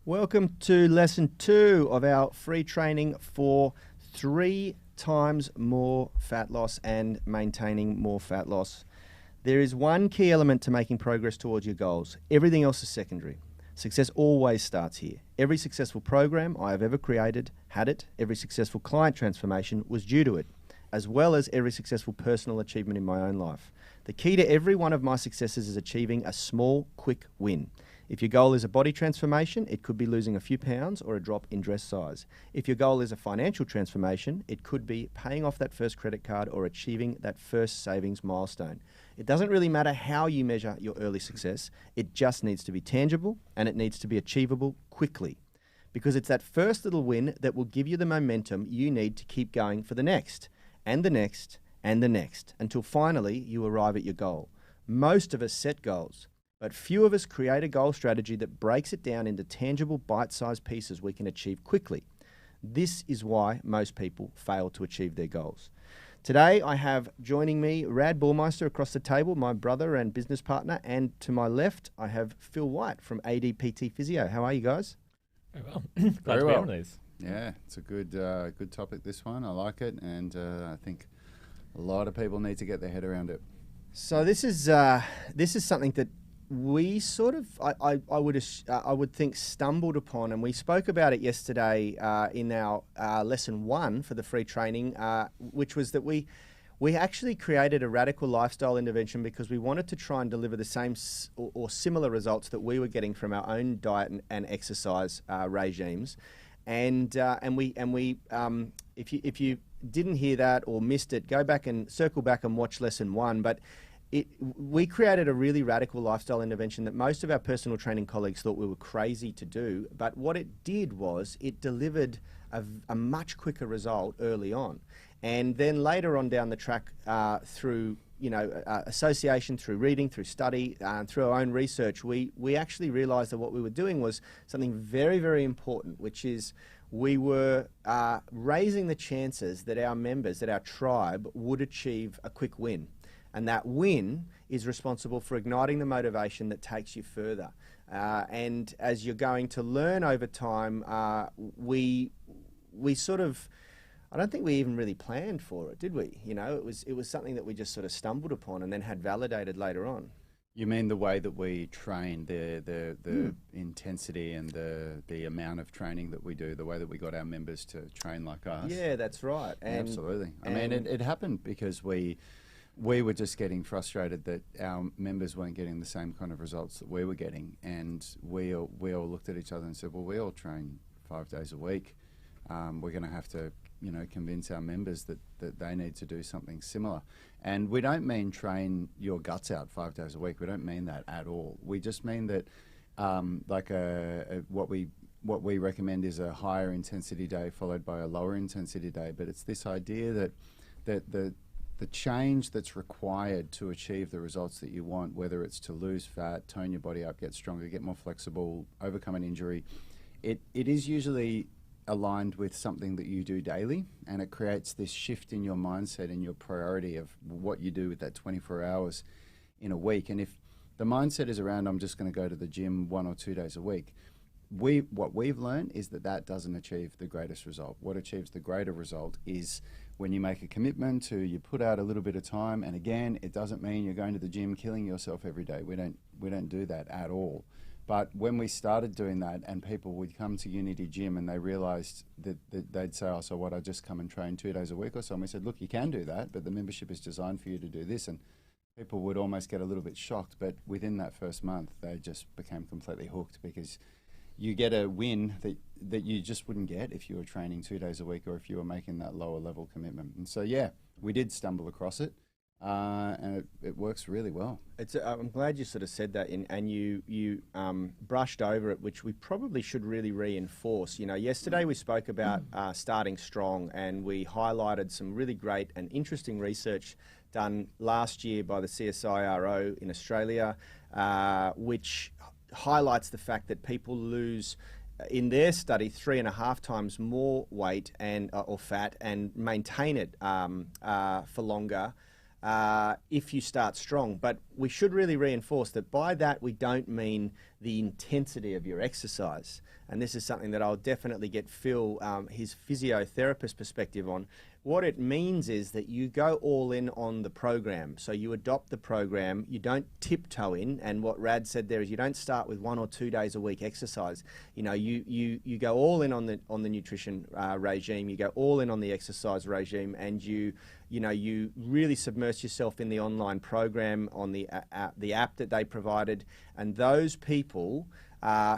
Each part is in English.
Welcome to lesson 2 of our free training for 3 times more fat loss and maintaining more fat loss. There is one key element to making progress towards your goals. Everything else is secondary. Success always starts here. Every successful program I have ever created had it. Every successful client transformation was due to it, as well as every successful personal achievement in my own life. The key to every one of my successes is achieving a small, quick win. If your goal is a body transformation, it could be losing a few pounds or a drop in dress size. If your goal is a financial transformation, it could be paying off that first credit card or achieving that first savings milestone. It doesn't really matter how you measure your early success. It just needs to be tangible and it needs to be achievable quickly, because it's that first little win that will give you the momentum you need to keep going for the next and the next and the next until finally you arrive at your goal. Most of us set goals, but few of us create a goal strategy that breaks it down into tangible bite-sized pieces we can achieve quickly. This is why most people fail to achieve their goals. Today I have joining me Rad Burmeister across the table, my brother and business partner, and to my left I have Phil White from ADPT Physio. How are you guys? Very well. Glad to be on these. Yeah, it's a good topic, this one. I like it, and I think a lot of people need to get their head around it. So this is something that we sort of, I would think, stumbled upon, and we spoke about it yesterday in our lesson 1 for the free training, which was that we actually created a radical lifestyle intervention because we wanted to try and deliver the same or similar results that we were getting from our own diet and exercise regimes, and if you didn't hear that or missed it, go back and circle back and watch lesson 1, but. We created a really radical lifestyle intervention that most of our personal training colleagues thought we were crazy to do. But what it did was it delivered a much quicker result early on. And then later on down the track, through association, through reading, through study, through our own research, we actually realized that what we were doing was something very, very important, which is we were raising the chances that our members, that our tribe, would achieve a quick win. And that win is responsible for igniting the motivation that takes you further. And as you're going to learn over time, we sort of, I don't think we even really planned for it, did we? You know, it was something that we just sort of stumbled upon and then had validated later on. You mean the way that we train, the intensity and the amount of training that we do, the way that we got our members to train like us? Yeah, that's right. And, absolutely. I mean, it happened because we were just getting frustrated that our members weren't getting the same kind of results that we were getting, and we all looked at each other and said, well, we all train 5 days a week. We're going to have to, convince our members that they need to do something similar. And we don't mean train your guts out 5 days a week. We don't mean that at all. We just mean that what we recommend is a higher intensity day followed by a lower intensity day. But it's this idea that the change that's required to achieve the results that you want, whether it's to lose fat, tone your body up, get stronger, get more flexible, overcome an injury, it is usually aligned with something that you do daily, and it creates this shift in your mindset and your priority of what you do with that 24 hours in a week. And if the mindset is around, I'm just going to go to the gym 1 or 2 days a week, what we've learned is that doesn't achieve the greatest result. What achieves the greater result is when you make a commitment to, you put out a little bit of time, and again, it doesn't mean you're going to the gym killing yourself every day. We don't do that at all. But when we started doing that, and people would come to Unity Gym and they realised that they'd say, oh, so what, I just come and train 2 days a week or so? And we said, look, you can do that, but the membership is designed for you to do this. And people would almost get a little bit shocked, but within that first month, they just became completely hooked, because you get a win that you just wouldn't get if you were training 2 days a week or if you were making that lower level commitment. And so, yeah, we did stumble across it, and it works really well. I'm glad you sort of said that, and you brushed over it, which we probably should really reinforce. Yesterday we spoke about starting strong, and we highlighted some really great and interesting research done last year by the CSIRO in Australia, which highlights the fact that people lose, in their study, 3.5 times more weight or fat and maintain it for longer if you start strong. But we should really reinforce that by that we don't mean the intensity of your exercise. And this is something that I'll definitely get Phil, his physiotherapist perspective on. What it means is that you go all in on the program. So you adopt the program, you don't tiptoe in. And what Rad said there is you don't start with 1 or 2 days a week exercise. You know, you go all in on the nutrition regime, you go all in on the exercise regime, and you really submerge yourself in the online program, on the app that they provided. And those people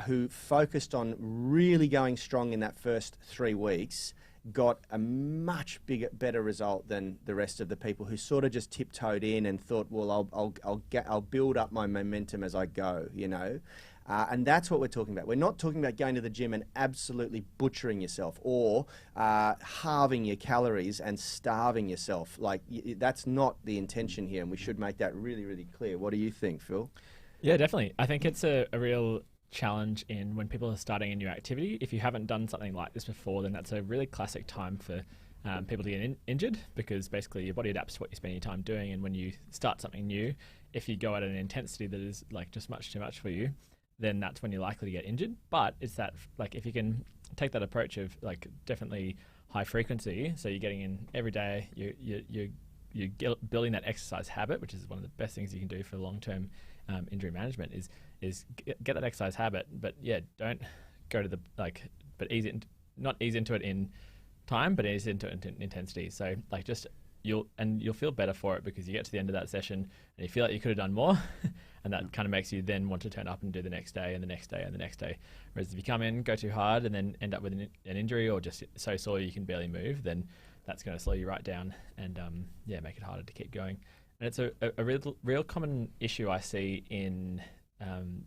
who focused on really going strong in that first 3 weeks got a much better result than the rest of the people who sort of just tiptoed in and thought, well, I'll build up my momentum as I go, you know. And that's what we're talking about. We're not talking about going to the gym and absolutely butchering yourself or halving your calories and starving yourself. Like, that's not the intention here, and we should make that really, really clear. What do you think, Phil? Yeah, definitely. I think it's a real challenge in when people are starting a new activity. If you haven't done something like this before, then that's a really classic time for people to get injured, because basically your body adapts to what you spend your time doing. And when you start something new, if you go at an intensity that is like just much too much for you, then that's when you're likely to get injured. But it's that, like, if you can take that approach of like definitely high frequency, so you're getting in every day, you're building that exercise habit, which is one of the best things you can do for long-term injury management is get that exercise habit, but yeah, don't go to the but not ease into it in time, but ease into it in intensity. So like you'll feel better for it, because you get to the end of that session and you feel like you could have done more, and that kind of makes you then want to turn up and do the next day and the next day and the next day. Whereas if you come in, go too hard, and then end up with an injury, or just so sore you can barely move, then that's going to slow you right down and make it harder to keep going. And it's a real common issue I see in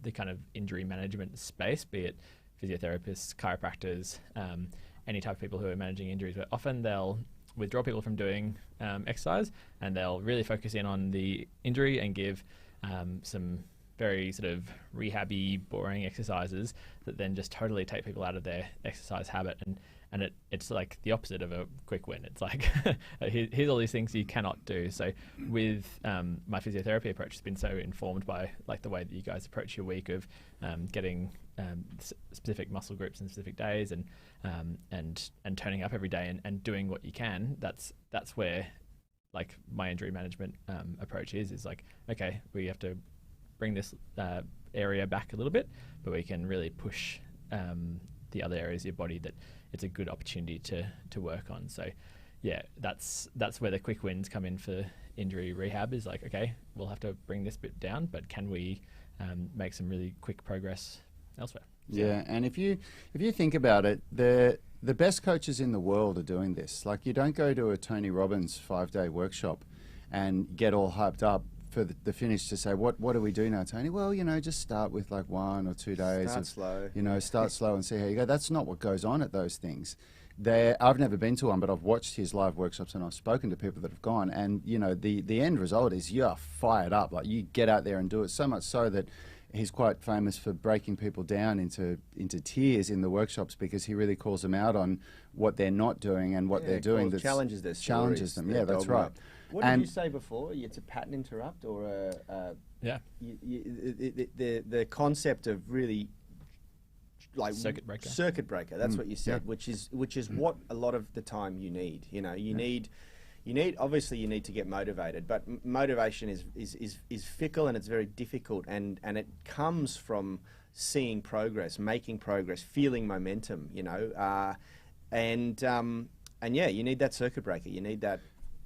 the kind of injury management space, be it physiotherapists, chiropractors, any type of people who are managing injuries, where often they'll withdraw people from doing exercise, and they'll really focus in on the injury and give some very sort of rehab-y, boring exercises that then just totally take people out of their exercise habit. And it's like the opposite of a quick win. It's like, here's all these things you cannot do. So with my physiotherapy approach, it's been so informed by like the way that you guys approach your week of getting specific muscle groups and specific days, and turning up every day and doing what you can. That's where like my injury management approach is like, okay, we have to bring this area back a little bit, but we can really push the other areas of your body that it's a good opportunity to work on. So yeah, that's where the quick wins come in for injury rehab, is like, okay, we'll have to bring this bit down, but can we make some really quick progress elsewhere? Yeah, and if you think about it, the best coaches in the world are doing this. Like, you don't go to a Tony Robbins 5-day workshop and get all hyped up for the finish to say, what do we do now, Tony? Well, just start with like 1 or 2 days. Start slow and see how you go. That's not what goes on at those things. I've never been to one, but I've watched his live workshops and I've spoken to people that have gone, and the end result is you're fired up. Like, you get out there and do it, so much so that he's quite famous for breaking people down into tears in the workshops, because he really calls them out on what they're not doing and what they're doing. That challenges their challenges them. Yeah, that's right. What did you say before? It's a pattern interrupt, or the concept of really like circuit breaker. Circuit breaker. That's what you said, which is what a lot of the time you need. You need obviously you need to get motivated, but motivation is fickle, and it's very difficult, and it comes from seeing progress, making progress, feeling momentum. And you need that circuit breaker. You need that.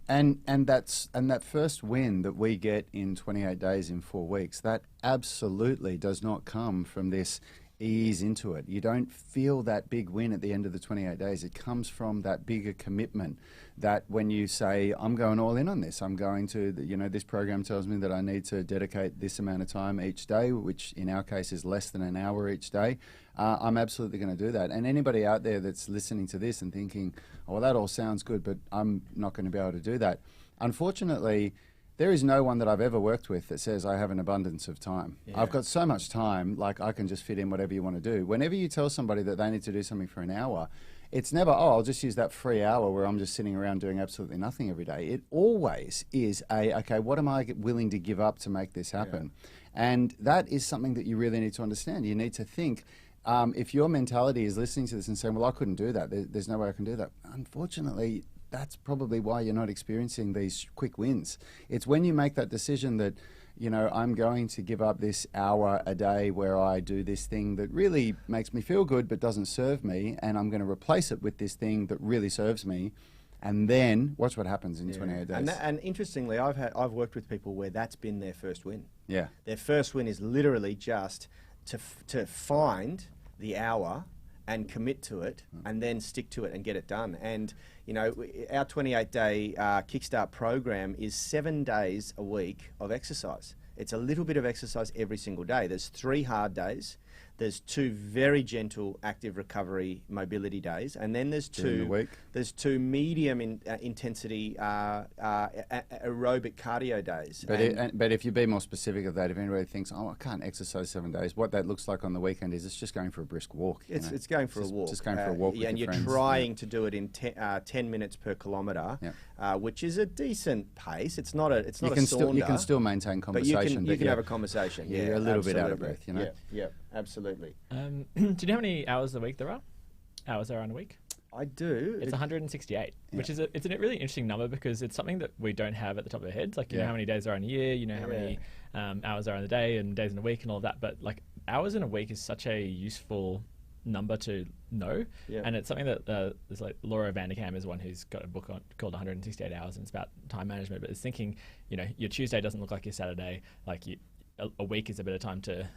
And that first win that we get in 28 days, in 4 weeks, that absolutely does not come from this ease into it. You don't feel that big win at the end of the 28 days. It comes from that bigger commitment, that when you say, I'm going all in on this, I'm going to, this program tells me that I need to dedicate this amount of time each day, which in our case is less than an hour each day. I'm absolutely going to do that. And anybody out there that's listening to this and thinking, oh, well, that all sounds good, but I'm not going to be able to do that. Unfortunately, there is no one that I've ever worked with that says I have an abundance of time. Yeah. I've got so much time, like I can just fit in whatever you want to do. Whenever you tell somebody that they need to do something for an hour, it's never, oh, I'll just use that free hour where I'm just sitting around doing absolutely nothing every day. It always is okay, what am I willing to give up to make this happen? And that is something that you really need to understand. You need to think, if your mentality is listening to this and saying, well, I couldn't do that, there's no way I can do that. Unfortunately, that's probably why you're not experiencing these quick wins. It's when you make that decision that, you know, I'm going to give up this hour a day where I do this thing that really makes me feel good but doesn't serve me, and I'm going to replace it with this thing that really serves me, and then watch what happens in 28 days. And interestingly, I've worked with people where that's been their first win. Yeah. Their first win is literally just to find the hour and commit to it and then stick to it and get it done. And, you know, our 28-day Kickstart program is 7 days a week of exercise. It's a little bit of exercise every single day. There's 3 hard days. There's 2 very gentle active recovery mobility days, and then there's two medium intensity aerobic cardio days. But if you be more specific of that, if anybody thinks, oh, I can't exercise 7 days, what that looks like on the weekend is it's just going for a brisk walk. It's going for a walk. Just going for a walk with and your you're friends. trying to do it in 10 minutes per kilometre, which is a decent pace. It's not a sauna. You can still maintain conversation, but you can have a conversation. Yeah, you're a little bit out of breath, you know. Yeah, absolutely. Do you know how many hours a week there are? Hours there are in a week? I do. It's 168, which is it's a really interesting number because it's something that we don't have at the top of our heads. Like, you know how many days are in a year, you know how many hours are in a day and days in a week and all of that. But like, hours in a week is such a useful number to know, and it's something that there's like Laura Vanderkam is one who's got a book called 168 Hours, and it's about time management. But it's thinking, you know, your Tuesday doesn't look like your Saturday. Like, a week is a bit of time to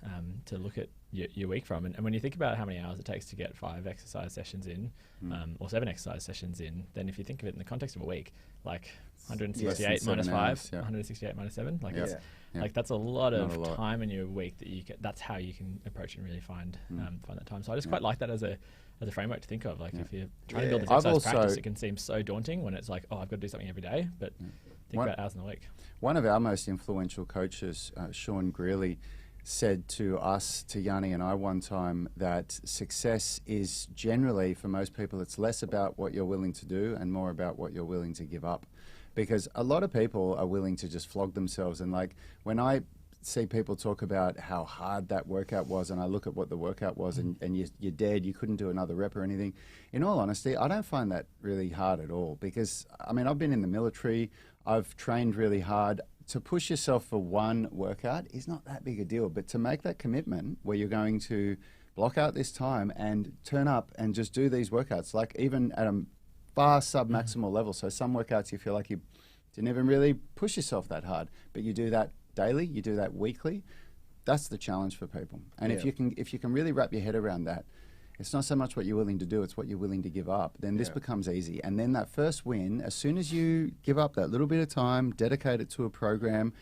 look at your week from. And when you think about how many hours it takes to get 5 exercise sessions in, or 7 exercise sessions in, then if you think of it in the context of a week, like 168 minus 5, hours, 168 minus 7, like like that's a lot of time in your week that that's how you can approach it and really find that time. So I just quite like that as a framework to think of. Like, if you're trying to build this exercise practice, it can seem so daunting when it's like, oh, I've got to do something every day, but think about hours in the week. One of our most influential coaches, Sean Greeley, said to us, to Yanni and I one time, that success is generally, for most people, it's less about what you're willing to do and more about what you're willing to give up. Because a lot of people are willing to just flog themselves. And like, when I see people talk about how hard that workout was, and I look at what the workout was, and you're dead, you couldn't do another rep or anything. In all honesty, I don't find that really hard at all, because, I mean, I've been in the military, I've trained really hard. To push yourself for one workout is not that big a deal, but to make that commitment where you're going to block out this time and turn up and just do these workouts, like even at a far sub-maximal level. So some workouts you feel like you didn't even really push yourself that hard, but you do that daily, you do that weekly. That's the challenge for people. And if you can really wrap your head around that, it's not so much what you're willing to do, it's what you're willing to give up. Then this becomes easy. And then that first win, as soon as you give up that little bit of time, dedicate it to a program,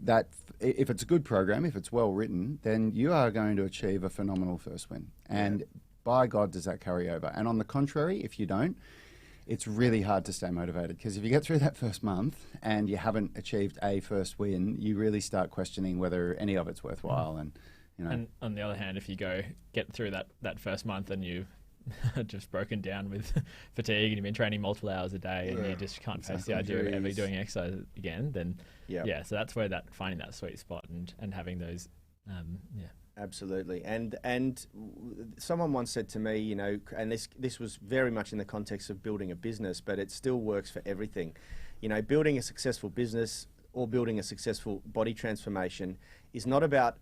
that if it's a good program, if it's well written, then you are going to achieve a phenomenal first win. And by God, does that carry over. And on the contrary, if you don't, it's really hard to stay motivated, because if you get through that first month and you haven't achieved a first win, you really start questioning whether any of it's worthwhile. And you know. And on the other hand, if you get through that first month and you just broken down with fatigue and you've been training multiple hours a day and you just can't face the idea of ever doing exercise again, then so that's where finding that sweet spot and having those Absolutely. And someone once said to me, you know, and this was very much in the context of building a business, but it still works for everything. You know, building a successful business or building a successful body transformation is not about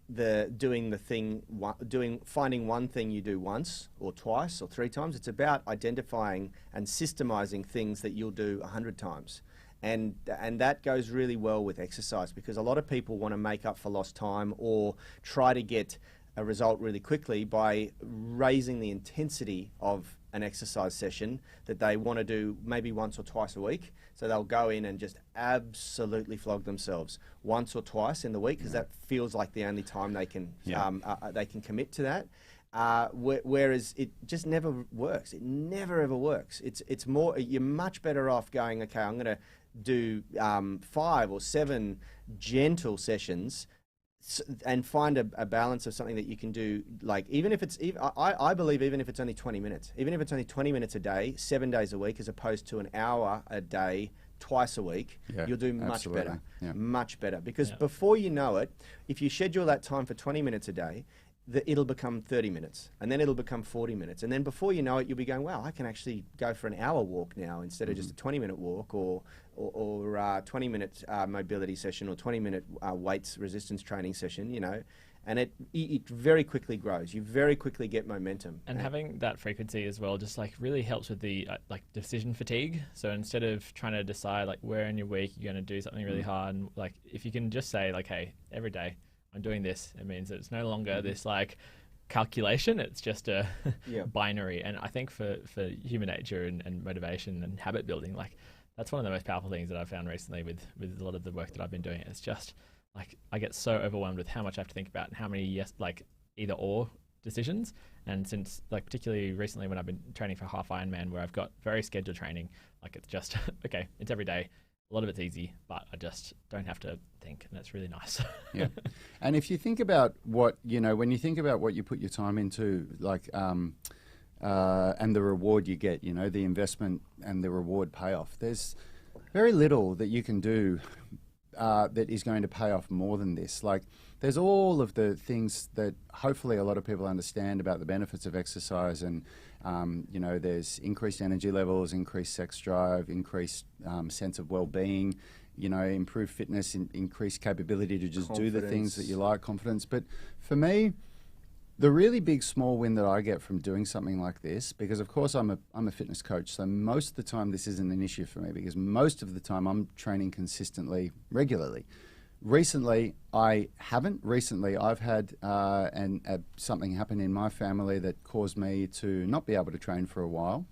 finding one thing you do once or twice or 3 times. It's about identifying and systemizing things that you'll do 100 times. And that goes really well with exercise, because a lot of people want to make up for lost time or try to get a result really quickly by raising the intensity of an exercise session that they want to do maybe once or twice a week. So they'll go in and just absolutely flog themselves once or twice in the week, because that feels like the only time they can commit to that. Whereas it just never works. It never ever works. It's more, you're much better off going, okay, I'm going to do 5 or 7 gentle sessions, and find a balance of something that you can do. Like even if it's, I believe even if it's only 20 minutes, even if it's only 20 minutes a day, 7 days a week, as opposed to an hour a day, twice a week, you'll do much better, much better. Because before you know it, if you schedule that time for 20 minutes a day, it'll become 30 minutes, and then it'll become 40 minutes. And then before you know it, you'll be going, wow, I can actually go for an hour walk now instead of just a 20-minute walk or 20-minute mobility session or 20-minute weights resistance training session, you know. And it very quickly grows. You very quickly get momentum. And having that frequency as well just like really helps with the like decision fatigue. So instead of trying to decide like where in your week you're going to do something really hard, and like if you can just say like, hey, every day I'm doing this, it means that it's no longer this like calculation, it's just a binary. And I think for human nature and motivation and habit building, like that's one of the most powerful things that I've found recently with a lot of the work that I've been doing. It's just like I get so overwhelmed with how much I have to think about and how many either or decisions. And since like particularly recently when I've been training for half Ironman, where I've got very scheduled training, like it's just okay, it's every day. A lot of it's easy, but I just don't have to think, and it's really nice. Yeah. And if you think about what, you know, when you think about what you put your time into, like, and the reward you get, you know, the investment and the reward payoff, there's very little that you can do that is going to pay off more than this. Like, there's all of the things that hopefully a lot of people understand about the benefits of exercise, and you know, there's increased energy levels, increased sex drive, increased sense of well-being, you know, improved fitness, increased capability to just do the things that you like, confidence. But for me, the really big small win that I get from doing something like this, because of course I'm a fitness coach, so most of the time this isn't an issue for me, because most of the time I'm training consistently, regularly. Recently, I haven't. Recently, I've had something happen in my family that caused me to not be able to train for a while.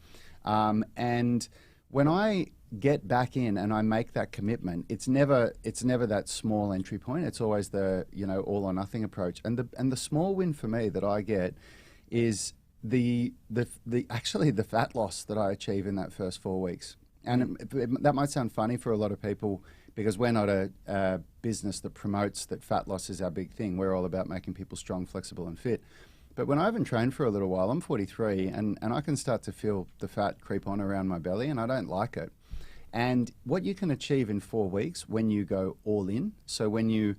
And when I get back in and I make that commitment, it's never that small entry point. It's always the, you know, all or nothing approach. And the small win for me that I get is the fat loss that I achieve in that first 4 weeks. And that might sound funny for a lot of people, because we're not a business that promotes that fat loss is our big thing. We're all about making people strong, flexible, and fit. But when I haven't trained for a little while, I'm 43, and I can start to feel the fat creep on around my belly, and I don't like it. And what you can achieve in 4 weeks when you go all in, so when you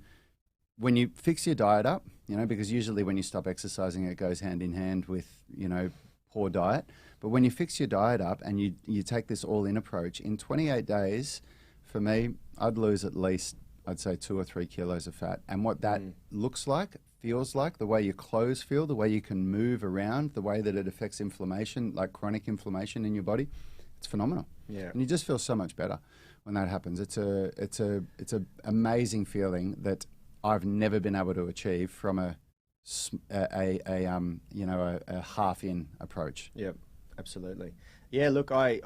fix your diet up, you know, because usually when you stop exercising, it goes hand in hand with, you know, poor diet. But when you fix your diet up and you take this all-in approach, in 28 days, for me, I'd lose at least, I'd say 2 or 3 kilos of fat. And what that looks like, feels like, the way your clothes feel, the way you can move around, the way that it affects inflammation, like chronic inflammation in your body, it's phenomenal. Yeah. And you just feel so much better when that happens. It's a amazing feeling that I've never been able to achieve from a half-in approach. Yep. Absolutely. Yeah, look, I'm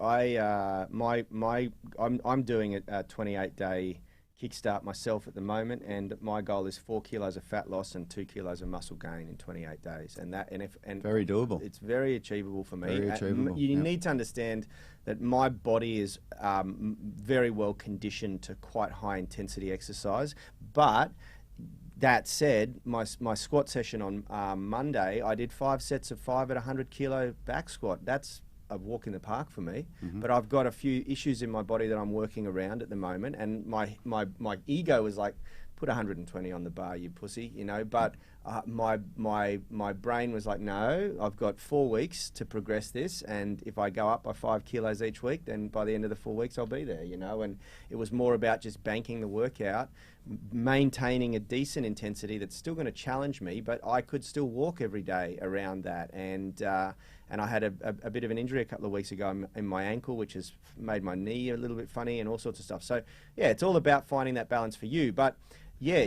doing a 28-day kickstart myself at the moment, and my goal is 4 kilos of fat loss and 2 kilos of muscle gain in 28 days. And very doable. It's very achievable for me. Very achievable. You need to understand that my body is very well conditioned to quite high intensity exercise, but that said, my squat session on Monday, I did 5 sets of 5 at 100 kilo back squat. That's a walk in the park for me. Mm-hmm. But I've got a few issues in my body that I'm working around at the moment, and my ego was like, put 120 on the bar, you pussy, you know. But my brain was like, no, I've got 4 weeks to progress this, and if I go up by 5 kilos each week, then by the end of the 4 weeks I'll be there, you know. And it was more about just banking the workout, maintaining a decent intensity that's still going to challenge me, but I could still walk every day around that. And I had a bit of an injury a couple of weeks ago in my ankle, which has made my knee a little bit funny and all sorts of stuff. So yeah, it's all about finding that balance for you. But yeah,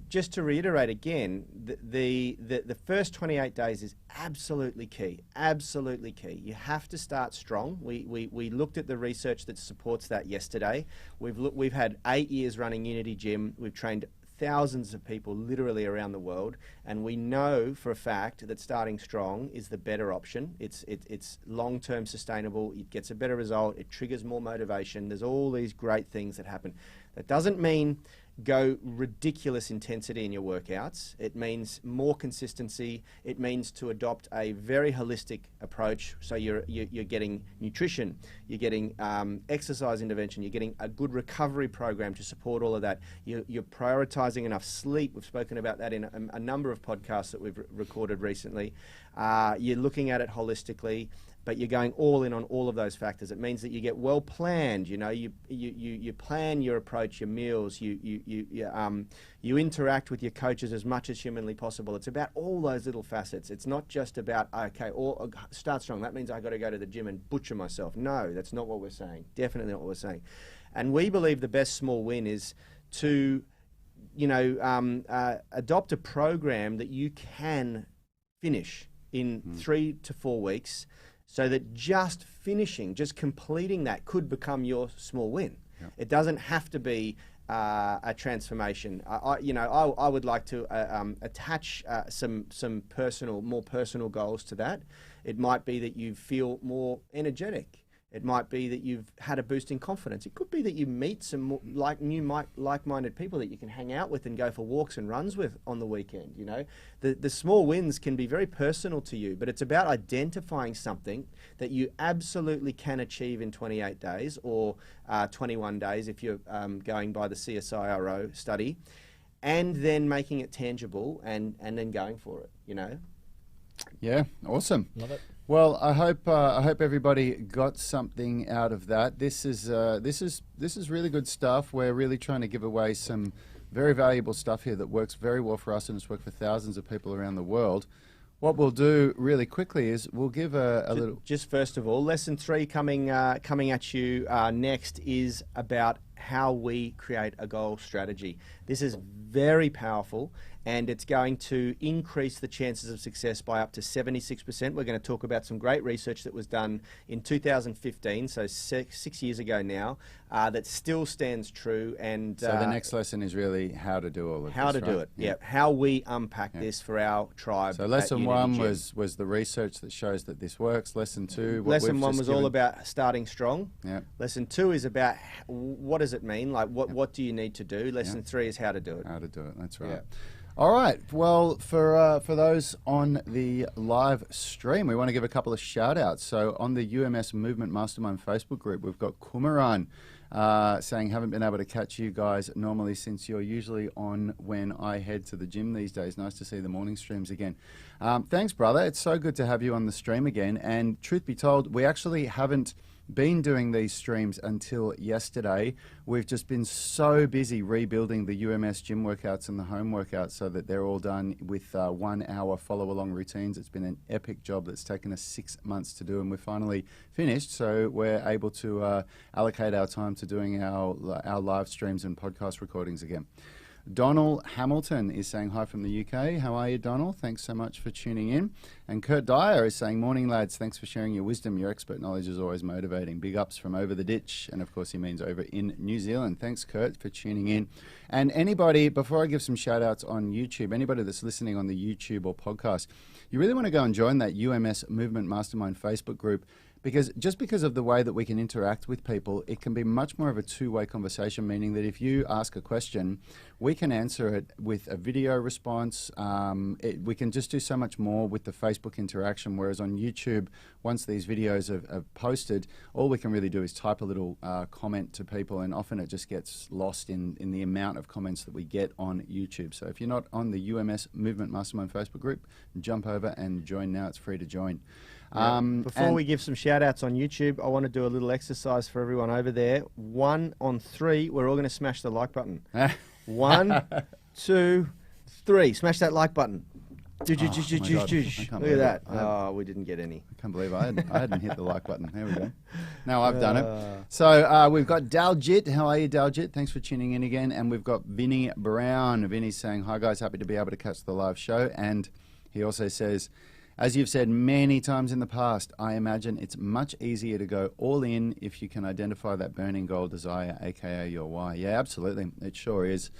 just to reiterate again, the first 28 days is absolutely key. Absolutely key. You have to start strong. We looked at the research that supports that yesterday. We've had 8 years running Unity Gym. We've trained thousands of people literally around the world, and we know for a fact that starting strong is the better option. It's long-term sustainable. It gets a better result. It triggers more motivation. There's all these great things that happen. That doesn't mean go ridiculous intensity in your workouts. It means more consistency. It means to adopt a very holistic approach. So you're getting nutrition, you're getting exercise intervention, you're getting a good recovery program to support all of that. You're prioritizing enough sleep. We've spoken about that in a number of podcasts that we've recorded recently. You're looking at it holistically, but you're going all in on all of those factors. It means that you get well planned. You know, you plan your approach, your meals. You interact with your coaches as much as humanly possible. It's about all those little facets. It's not just about, okay, or start strong. That means I got to go to the gym and butcher myself. No, that's not what we're saying. Definitely not what we're saying. And we believe the best small win is to, adopt a program that you can finish in 3 to 4 weeks, so that just finishing, just completing that could become your small win. Yep. It doesn't have to be a transformation. I would like to attach some more personal goals to that. It might be that you feel more energetic. It might be that you've had a boost in confidence. It could be that you meet some like-minded people that you can hang out with and go for walks and runs with on the weekend. You know, the small wins can be very personal to you, but it's about identifying something that you absolutely can achieve in 28 days or 21 days if you're going by the CSIRO study, and then making it tangible and then going for it. You know. Yeah, awesome. Love it. Well, I hope everybody got something out of that. This is really good stuff. We're really trying to give away some very valuable stuff here that works very well for us, and it's worked for thousands of people around the world. What we'll do really quickly is we'll give a little. Just first of all, lesson 3 coming at you next is about how we create a goal strategy. This is very powerful, and it's going to increase the chances of success by up to 76%. We're going to talk about some great research that was done in 2015, so 6 years ago now, that still stands true. And so the next lesson is really how to do all of this. How to do it, yeah. How we unpack this for our tribe. So lesson 1 was the research that shows that this works. Lesson 2, lesson 1 was all about starting strong. Yeah. Lesson 2 is about what does it mean? Like what do you need to do? Lesson 3 is how to do it. How to do it. That's right. Yeah. All right. Well, for those on the live stream, we want to give a couple of shout outs. So on the UMS Movement Mastermind Facebook group, we've got Kumaran saying, haven't been able to catch you guys normally since you're usually on when I head to the gym these days. Nice to see the morning streams again. Thanks, brother. It's so good to have you on the stream again. And truth be told, we actually haven't been doing these streams until yesterday. We've just been so busy rebuilding the UMS gym workouts and the home workouts so that they're all done with 1 hour follow along routines. It's been an epic job that's taken us 6 months to do, and we're finally finished, so we're able to allocate our time to doing our live streams and podcast recordings again. Donald Hamilton is saying hi from the UK. How are you, Donald? Thanks so much for tuning in. And Kurt Dyer is saying, morning, lads. Thanks for sharing your wisdom. Your expert knowledge is always motivating. Big ups from over the ditch. And, of course, he means over in New Zealand. Thanks, Kurt, for tuning in. And anybody, before I give some shout-outs on YouTube, anybody that's listening on the YouTube or podcast, you really want to go and join that UMS Movement Mastermind Facebook group, because just because of the way that we can interact with people, it can be much more of a two-way conversation, meaning that if you ask a question, we can answer it with a video response. We can just do so much more with the Facebook interaction, whereas on YouTube, once these videos are posted, all we can really do is type a little comment to people, and often it just gets lost in the amount of comments that we get on YouTube. So if you're not on the UMS Movement Mastermind Facebook group, jump over and join now. It's free to join. Before we give some shout outs on YouTube, I want to do a little exercise for everyone over there. 1, 2, 3, we're all going to smash the like button. 1, 2, 3, smash that like button. Look at that. Oh, we didn't get any. I can't believe I hadn't hit the like button. There we go. Now I've done it. So we've got Daljit. How are you, Daljit? Thanks for tuning in again. And we've got Vinny Brown. Vinny's saying, hi guys, happy to be able to catch the live show. And he also says, as you've said many times in the past, I imagine it's much easier to go all in if you can identify that burning goal desire, aka your why. Yeah, absolutely. It sure is.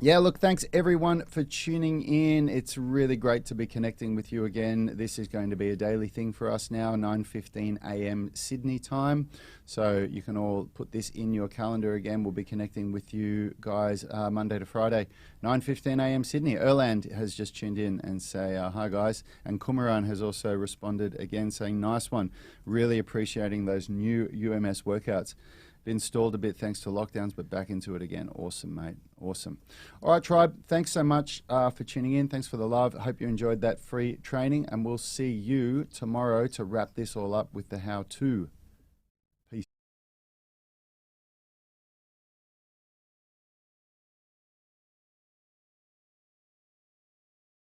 Yeah, look, thanks everyone for tuning in. It's really great to be connecting with you again. This is going to be a daily thing for us now, 9:15 a.m. Sydney time. So you can all put this in your calendar again. We'll be connecting with you guys Monday to Friday, 9:15 a.m. Sydney. Erland has just tuned in and say, hi guys. And Kumaran has also responded again saying, nice one. Really appreciating those new UMS workouts. Been stalled a bit thanks to lockdowns, but back into it again. Awesome, mate. Awesome. All right, tribe. Thanks so much for tuning in. Thanks for the love. I hope you enjoyed that free training, and we'll see you tomorrow to wrap this all up with the how-to.